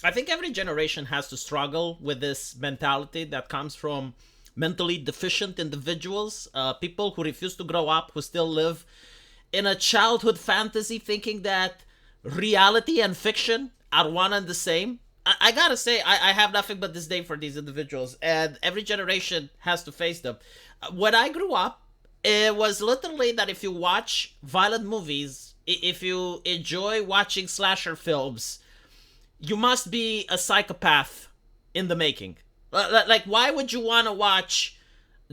I think every generation has to struggle with this mentality that comes from mentally deficient individuals, people who refuse to grow up, who still live in a childhood fantasy thinking that reality and fiction are one and the same. I gotta say, I have nothing but disdain for these individuals, and every generation has to face them. When I grew up, it was literally that if you watch violent movies, if you enjoy watching slasher films, you must be a psychopath in the making. Like, why would you want to watch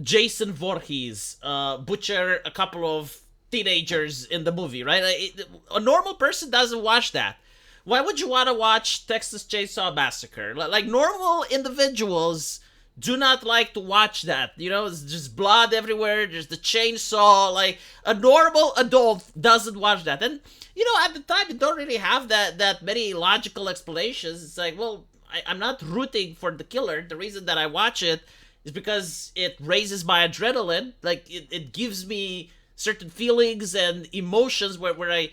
Jason Voorhees butcher a couple of teenagers in the movie, right? A normal person doesn't watch that. Why would you want to watch Texas Chainsaw Massacre? Like, normal individuals do not like to watch that. You know, it's just blood everywhere. There's the chainsaw. Like, a normal adult doesn't watch that. And, you know, at the time, you don't really have that many logical explanations. It's like, well, I'm not rooting for the killer. The reason that I watch it is because it raises my adrenaline. Like, it gives me certain feelings and emotions where I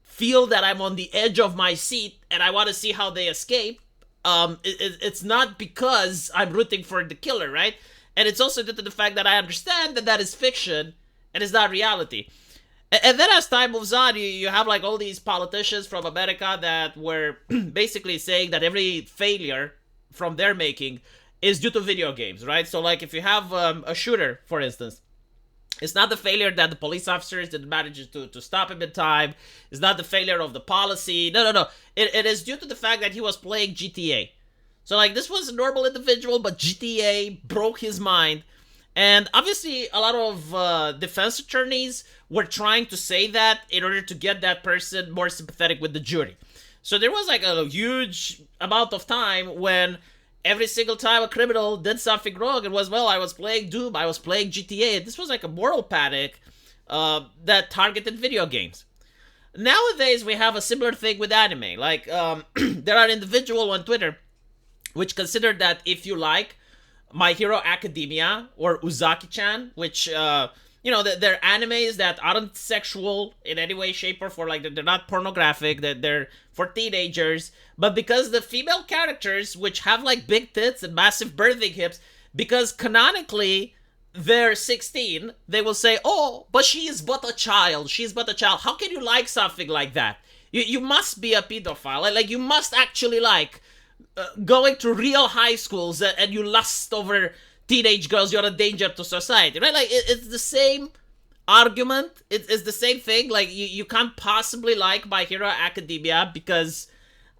feel that I'm on the edge of my seat and I want to see how they escape. It's not because I'm rooting for the killer, right? And it's also due to the fact that I understand that that is fiction and it's not reality. And then as time moves on, you have like all these politicians from America that were basically saying that every failure from their making is due to video games, right? So like if you have a shooter, for instance, it's not the failure that the police officers didn't manage to stop him in time. It's not the failure of the policy. No. It is due to the fact that he was playing GTA. So, like, this was a normal individual, but GTA broke his mind. And obviously, a lot of defense attorneys were trying to say that in order to get that person more sympathetic with the jury. So there was, like, a huge amount of time when every single time a criminal did something wrong, it was, well, I was playing Doom, I was playing GTA. This was like a moral panic that targeted video games. Nowadays, we have a similar thing with anime. Like, there are individuals on Twitter which consider that if you like My Hero Academia or Uzaki-chan, which, you know, they're animes that aren't sexual in any way, shape, or form. Like, they're not pornographic, they're for teenagers. But because the female characters, which have, like, big tits and massive birthing hips, because canonically they're 16, they will say, oh, but she is but a child. She is but a child. How can you like something like that? You must be a pedophile. Like you must actually like going to real high schools and you lust over teenage girls. You're a danger to society, right? Like it's the same argument. It's the same thing. Like you can't possibly like My Hero Academia because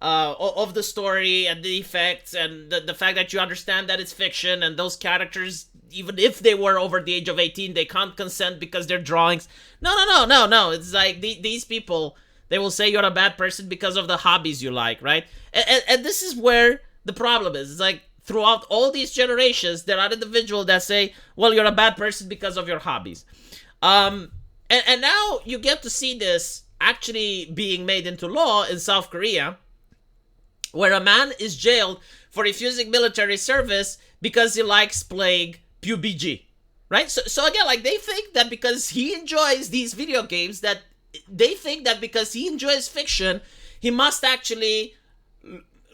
of the story and the effects and the fact that you understand that it's fiction and those characters, even if they were over the age of 18, they can't consent because they're drawings. No. It's like these people, they will say you're a bad person because of the hobbies you like, right? And this is where the problem is. It's like throughout all these generations, there are individuals that say, well, you're a bad person because of your hobbies. And now you get to see this actually being made into law in South Korea, where a man is jailed for refusing military service because he likes playing PUBG, right? So again, like they think that because he enjoys these video games, that they think that because he enjoys fiction, he must actually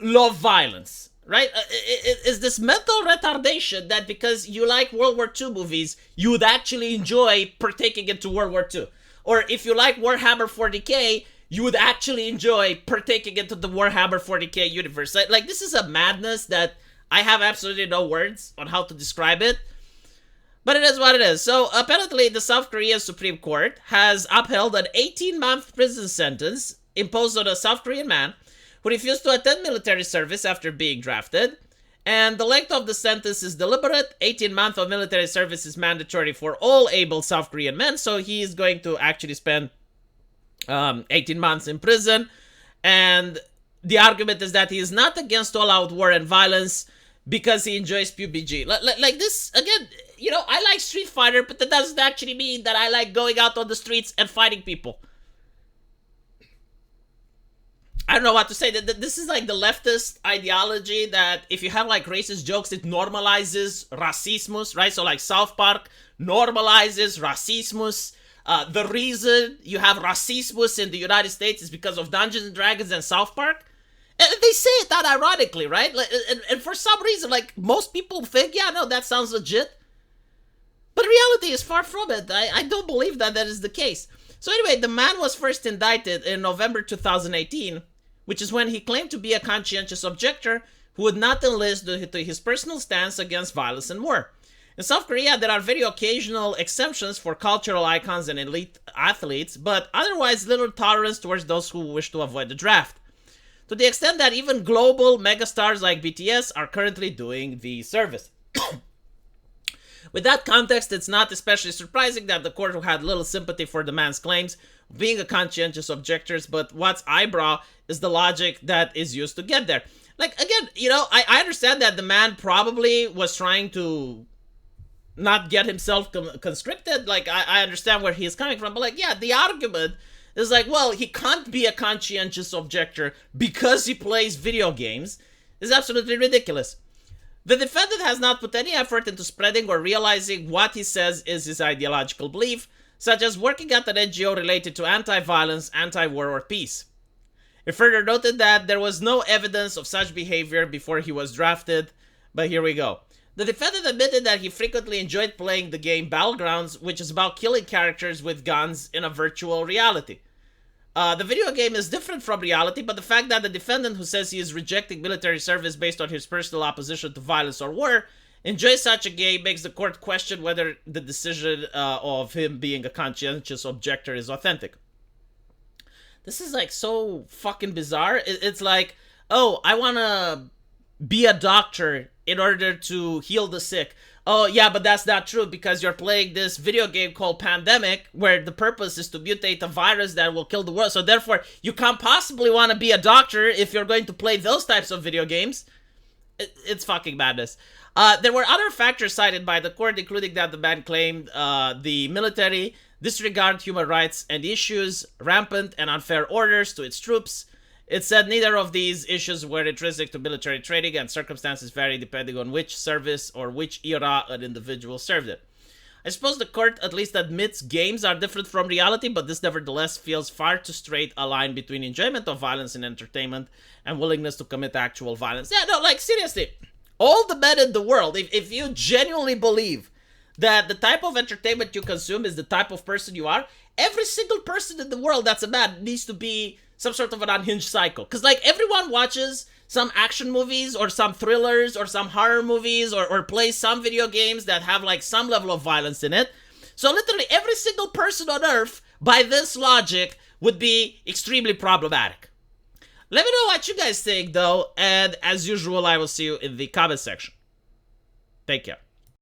love violence, right? It's this mental retardation that because you like World War II movies, you would actually enjoy partaking into World War II. Or if you like Warhammer 40k, you would actually enjoy partaking into the Warhammer 40k universe. Like this is a madness that I have absolutely no words on how to describe it. But it is what it is. So apparently the South Korean Supreme Court has upheld an 18-month prison sentence imposed on a South Korean man who refused to attend military service after being drafted. And the length of the sentence is deliberate. 18 months of military service is mandatory for all able South Korean men. So he is going to actually spend 18 months in prison. And the argument is that he is not against all-out war and violence because he enjoys PUBG. Like this, again, you know, I like Street Fighter, but that doesn't actually mean that I like going out on the streets and fighting people. I don't know what to say. This is like the leftist ideology that if you have like racist jokes, it normalizes racismus, right? So like South Park normalizes racismus. The reason you have racismus in the United States is because of Dungeons and Dragons and South Park. And they say it that ironically, right? And for some reason, like, most people think, yeah, no, that sounds legit. But reality is far from it. I don't believe that is the case. So anyway, the man was first indicted in November 2018, which is when he claimed to be a conscientious objector who would not enlist due to his personal stance against violence and war. In South Korea, there are very occasional exemptions for cultural icons and elite athletes, but otherwise little tolerance towards those who wish to avoid the draft. To the extent that even global megastars like BTS are currently doing the service. With that context, it's not especially surprising that the court had little sympathy for the man's claims of being a conscientious objector, but what's eyebrow is the logic that is used to get there. Like, again, you know, I understand that the man probably was trying to not get himself constricted. Like, I understand where he's coming from, but like, yeah, the argument is like, well, he can't be a conscientious objector because he plays video games is absolutely ridiculous. The defendant has not put any effort into spreading or realizing what he says is his ideological belief, such as working at an NGO related to anti-violence, anti-war, or peace. It further noted that there was no evidence of such behavior before he was drafted, but here we go. The defendant admitted that he frequently enjoyed playing the game Battlegrounds, which is about killing characters with guns in a virtual reality. The video game is different from reality, but the fact that the defendant, who says he is rejecting military service based on his personal opposition to violence or war, enjoys such a game makes the court question whether the decision of him being a conscientious objector is authentic. This is like so fucking bizarre. It's like, oh, I want to be a doctor in order to heal the sick. Oh, yeah, but that's not true because you're playing this video game called Pandemic where the purpose is to mutate a virus that will kill the world. So therefore, you can't possibly want to be a doctor if you're going to play those types of video games. It's fucking madness. There were other factors cited by the court, including that the man claimed the military disregard human rights and issues, rampant and unfair orders to its troops. It said neither of these issues were intrinsic to military training and circumstances vary depending on which service or which era an individual served it. I suppose the court at least admits games are different from reality, but this nevertheless feels far too straight a line between enjoyment of violence and entertainment and willingness to commit actual violence. Yeah, no, like seriously, all the men in the world, if you genuinely believe that the type of entertainment you consume is the type of person you are, every single person in the world that's a man needs to be some sort of an unhinged psycho. Because, like, everyone watches some action movies or some thrillers or some horror movies or plays some video games that have, like, some level of violence in it. So, literally, every single person on Earth, by this logic, would be extremely problematic. Let me know what you guys think, though. And, as usual, I will see you in the comment section. Take care.